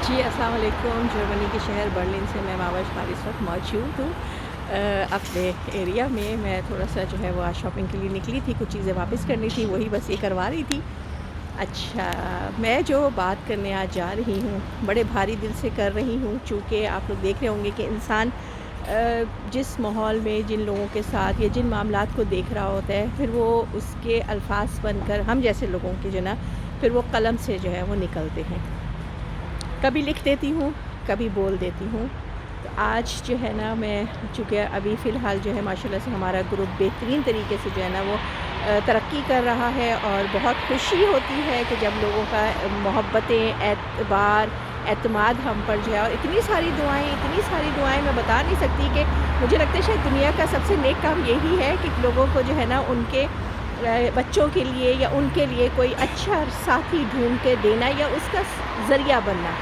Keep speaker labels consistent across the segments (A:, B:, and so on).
A: जी, अस्सलाम वालेकुम। जर्मनी के शहर बर्लिन से मैं मावश ख़ार इस वक्त मौजूद हूँ अपने एरिया में। मैं थोड़ा-सा जो है वो आज शॉपिंग के लिए निकली थी, कुछ चीज़ें वापस करनी थी, वही बस ये करवा रही थी। अच्छा, मैं जो बात करने आज जा रही हूँ, बड़े भारी दिल से कर रही हूँ, चूँकि आप लोग देख रहे होंगे कि इंसान जिस माहौल में, जिन लोगों के साथ या जिन मामलात को देख रहा होता है, फिर वो उसके अल्फाज बनकर हम जैसे लोगों के जो ना, फिर वो कलम से जो है वो निकलते हैं। कभी लिख देती हूँ, कभी बोल देती हूँ। तो आज जो है ना मैं, चूँकि अभी फ़िलहाल जो है माशाल्लाह से हमारा ग्रुप बेहतरीन तरीके से जो है ना वो तरक्की कर रहा है, और बहुत खुशी होती है कि जब लोगों का मोहब्बतें, एतबार, एतमाद हम पर जो है, और इतनी सारी दुआएँ मैं बता नहीं सकती कि मुझे लगता है शायद दुनिया का सबसे नेक काम यही है कि लोगों को जो है ना उनके बच्चों के लिए या उनके लिए कोई अच्छा साथी ढूँढ के देना या उसका ज़रिया बनना।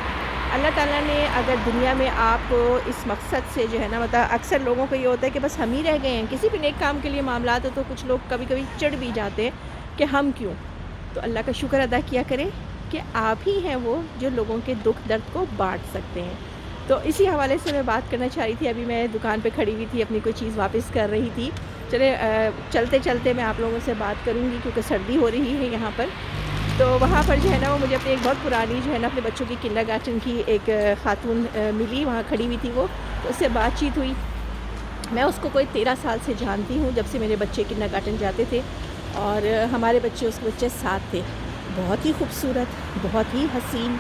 A: अल्लाह ताला ने अगर दुनिया में आपको इस मकसद से जो है ना, मतलब अक्सर लोगों को ये होता है कि बस हम ही रह गए हैं, किसी भी नेक काम के लिए मामलात हो तो कुछ लोग कभी-कभी चिढ़ भी जाते हैं कि हम क्यों? तो अल्लाह का शुक्र अदा किया करें कि आप ही हैं वो जो लोगों के दुःख दर्द को बाँट सकते हैं। तो इसी हवाले से मैं बात करना चाह रही थी। अभी मैं दुकान पे खड़ी हुई थी, अपनी कोई चीज़ वापस कर रही थी। चलते-चलते मैं आप लोगों से बात करूँगी क्योंकि सर्दी हो रही है यहाँ पर। तो वहाँ पर जो है ना वो मुझे अपनी एक बहुत पुरानी जो है ना अपने बच्चों की किंडरगार्टन की एक खातून मिली, वहाँ खड़ी हुई थी वो, तो उससे बातचीत हुई। मैं उसको कोई 13 साल से जानती हूँ, जब से मेरे बच्चे किंडरगार्टन जाते थे, और हमारे बच्चे, उसके बच्चे साथ थे। बहुत ही खूबसूरत, बहुत ही हसीन,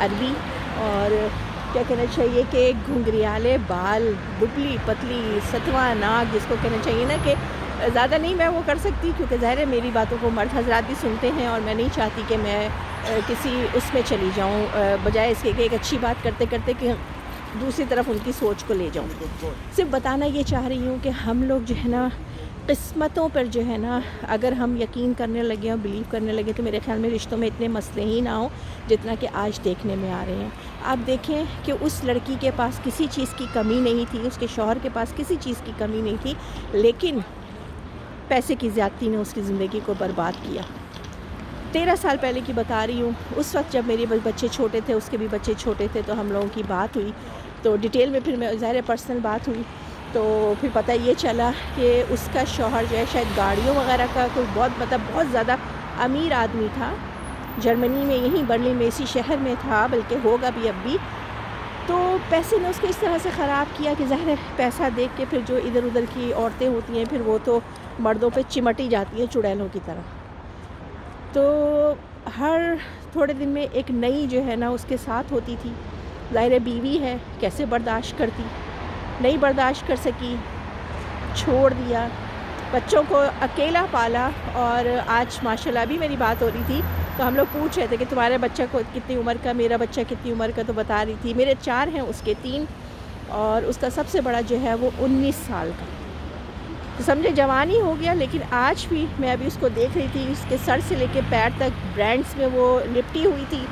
A: अरबी, और क्या कहना चाहिए कि घुंघरियाले बाल, दुबली पतली सतवा नाक, जिसको कहना चाहिए ना कि ज़्यादा नहीं मैं वो कर सकती, क्योंकि ज़ाहिर है मेरी बातों को मर्द हज़रात भी सुनते हैं, और मैं नहीं चाहती कि मैं किसी उसमें चली जाऊँ, बजाय इसके कि एक अच्छी बात करते-करते कि दूसरी तरफ उनकी सोच को ले जाऊँ। सिर्फ़ बताना ये चाह रही हूँ कि हम लोग जो है ना किस्मतों पर जो है ना, अगर हम यकीन करने लगे और बिलीव करने लगे, तो मेरे ख़्याल में रिश्तों में इतने मसले ही ना हों जितना कि आज देखने में आ रहे हैं। आप देखें कि उस लड़की के पास किसी चीज़ की कमी नहीं थी, उसके शौहर के पास किसी चीज़ की कमी नहीं थी, लेकिन पैसे की ज़्यादती ने उसकी ज़िंदगी को बर्बाद किया। 13 साल पहले की बता रही हूँ, उस वक़्त जब मेरे बच्चे छोटे थे, उसके भी बच्चे छोटे थे, तो हम लोगों की बात हुई, तो डिटेल में फिर मैं ज़ाहिर है पर्सनल बात हुई, तो फिर पता ये चला कि उसका शौहर जो है शायद गाड़ियों वग़ैरह का कोई बहुत ज़्यादा अमीर आदमी था। जर्मनी में, यहीं बर्लिन में, इसी शहर में था, बल्कि होगा भी अब भी। तो पैसे ने उसको इस तरह से ख़राब किया कि ज़ाहिर है पैसा देख के फिर जो इधर-उधर की औरतें होती हैं, फिर वो तो मर्दों पे चिमटी जाती हैं चुड़ैलों की तरह। तो हर थोड़े दिन में एक नई जो है ना उसके साथ होती थी। ज़ाहिर है बीवी है, कैसे बर्दाश्त करती, नहीं बर्दाश्त कर सकी, छोड़ दिया, बच्चों को अकेला पाला। और आज माशाल्लाह अभी मेरी बात हो रही थी, तो हम लोग पूछ रहे थे कि तुम्हारे बच्चा को कितनी उम्र का, मेरा बच्चा कितनी उम्र का, तो बता रही थी मेरे 4 हैं, उसके 3, और उसका सबसे बड़ा जो है वो 19 साल का। तो समझे जवान ही हो गया, लेकिन आज भी मैं अभी उसको देख रही थी, उसके सर से लेके पैर तक ब्रांड्स में वो लिपटी हुई थी।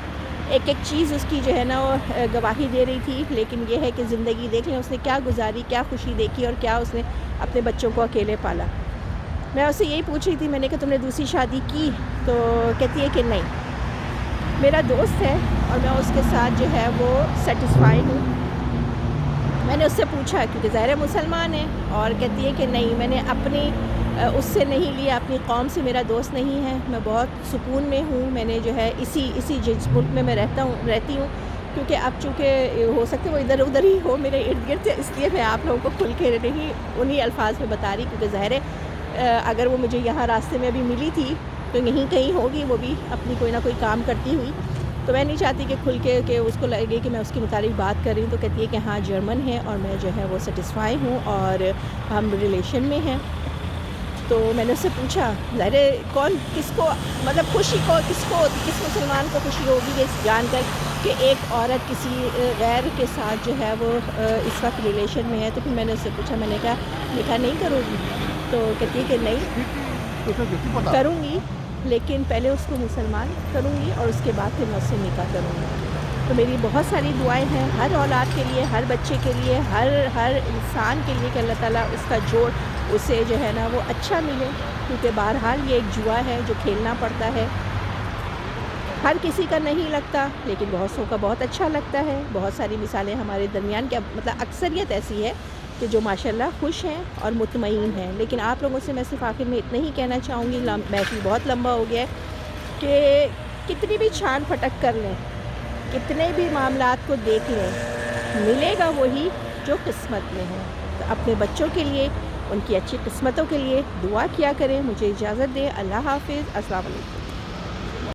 A: एक-एक चीज़ उसकी जो है ना वो गवाही दे रही थी। लेकिन ये है कि ज़िंदगी देख लें उसने क्या गुज़ारी, क्या खुशी देखी, और क्या उसने अपने बच्चों को अकेले पाला। मैं उससे यही पूछ रही थी, मैंने कहा तुमने दूसरी शादी की? तो कहती है कि नहीं। मेरा दोस्त है और मैं उसके साथ जो है वो सैटिस्फाइड हूँ। मैंने उससे पूछा, क्योंकि ज़ाहिर है मुसलमान है, और कहती है कि नहीं, मैंने अपनी उससे नहीं लिया, अपनी कौम से मेरा दोस्त नहीं है, मैं बहुत सुकून में हूँ। मैंने जो है इसी जिस मुल्क में मैं रहती हूँ, क्योंकि अब चूँकि हो सकता है वो इधर-उधर ही हो मेरे इर्द-गिर्द, इसलिए मैं आप लोगों को खुल के नहीं उन्हीं अल्फाज में बता रही, क्योंकि ज़ाहिर है अगर वो मुझे यहाँ रास्ते में अभी मिली थी, तो यहीं कहीं होगी वो भी अपनी कोई ना कोई काम करती हुई। तो मैं नहीं चाहती कि खुल के कि उसको लगे कि मैं उसके मुताबिक बात कर रही हूँ। तो कहती है कि हाँ जर्मन है, और मैं जो है वो सेटिस्फाई हूँ, और हम रिलेशन में हैं। तो मैंने उससे पूछा, ज़ाहिर है कौन किसको, मतलब खुशी को किसको होती, किस मुसलमान को खुशी होगी ये जानकर कि एक औरत किसी गैर के साथ जो है वो इस वक्त रिलेशन में है। तो फिर मैंने उससे पूछा, मैंने कहा निकाह नहीं करोगी? तो कहती है कि नहीं करूँगी, लेकिन पहले उसको मुसलमान करूँगी और उसके बाद फिर मैं उससे निकाह करूँगी। तो मेरी बहुत सारी दुआएं हैं हर औलाद के लिए, हर बच्चे के लिए, हर इंसान के लिए कि अल्लाह ताला उसका जोड़ उसे जो है ना वो अच्छा मिले, क्योंकि बहरहाल ये एक जुआ है जो खेलना पड़ता है। ہر کسی کا نہیں لگتا، لیکن بہت سو کا بہت اچھا لگتا ہے۔ بہت ساری مثالیں ہمارے درمیان کے مطلب اکثریت ایسی ہے کہ جو ماشاءاللہ خوش ہیں اور مطمئن ہیں۔ لیکن آپ لوگوں سے میں صرف آخر میں اتنا ہی کہنا چاہوں گی، محفل بہت لمبا ہو گیا ہے، کہ کتنی بھی چھان پھٹک کر لیں، کتنے بھی معاملات کو دیکھ لیں، ملے گا وہی جو قسمت میں ہے۔ تو اپنے بچوں کے لیے، ان کی اچھی قسمتوں کے لیے دعا کیا کریں۔ مجھے اجازت دیں، اللہ حافظ، السلام علیکم۔